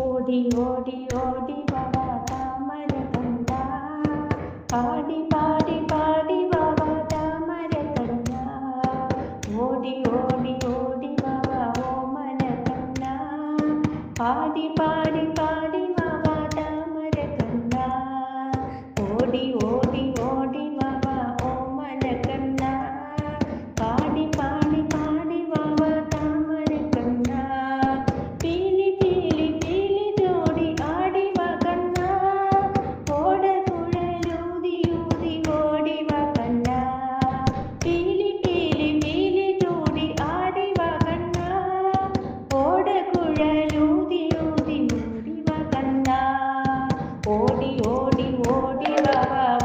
ഓടി ഓടി ഓടി വാ താമര കണ്ട പാടി പാടി പാടി വാ താമര കണ്ട ഓടി ഓടി ഓടി വാ ഓമന കണ്ട പാടി പാടി പാടി വാ താമര കണ്ട ഓടി ഓടി ഓടി വാ ഓമന കണ്ട പാടി പാടി പാടി വാ താമര കണ്ട പീലി പീലി പീലി ജോടി ആടി വാ കണ്ണ ഓടക്കുഴലൂതി ഊതി ഓടി വാ കണ്ണ പീലി പീലി പീലി ജോടി ആടി വാ കണ്ണ ഓടക്കുഴലൂതി ഊതി ഓടി വാ കണ്ണ ഓടി ഓടി ഓടി വാ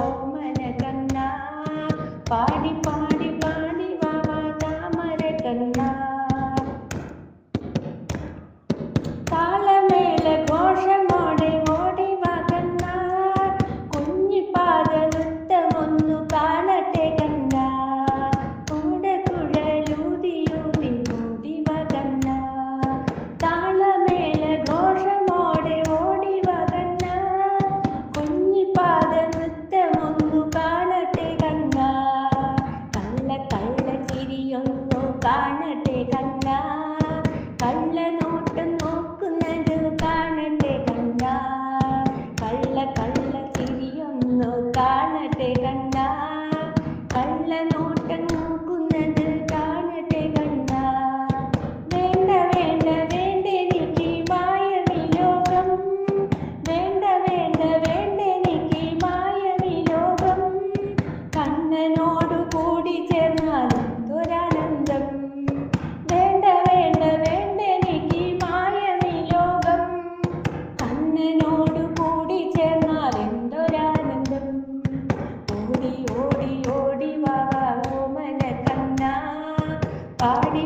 ഓമന കണ്ണ പാടി പാടി പാടി വാ താമര കണ്ണ താളമേള ഘോഷമോടെ ഓടി വാ കണ്ണ കുഞ്ഞിപ്പാത നൃത്തമൊന്നു കാണട്ടെ കണ്ണ ഓടക്കുഴലൂതിയൂതി ഓടി വാ കണ്ണ താളമേള ഘോഷമോടെ ഓടി വാ കണ്ണ കുഞ്ഞിപ്പാത നൃത്തമൊന്നു കാണട്ടെ കണ്ണ കള്ള കള്ള ചിരിയൊന്നു കാണട്ടെ കണ്ണ കള്ള നോട്ടം നോക്കുന്നത് കാണട്ടെ കണ്ണ കള്ള കള്ള ചിരിയൊന്നു കാണട്ടെ കണ്ണ കള്ള നോട്ടം നോക്കുന്നത് കാണട്ടെ കണ്ണ വേണ്ട വേണ്ട വേണ്ടെനിക്ക് മായവിലോകം വേണ്ട വേണ്ട വേണ്ടെനിക്ക് മായവിലോകം കണ്ണനോടു കൂടി ചേർന്നാൽ എന്തൊരാനന്ദം വേണ്ട വേണ്ട വേണ്ടെനിക്ക് മായവിലോകം കണ്ണനോടു കൂടി ചേർന്നാൽ എന്തൊരാനന്ദം ഓടി ഓടി ഓടി വാ ഓമന കണ്ണ പാടി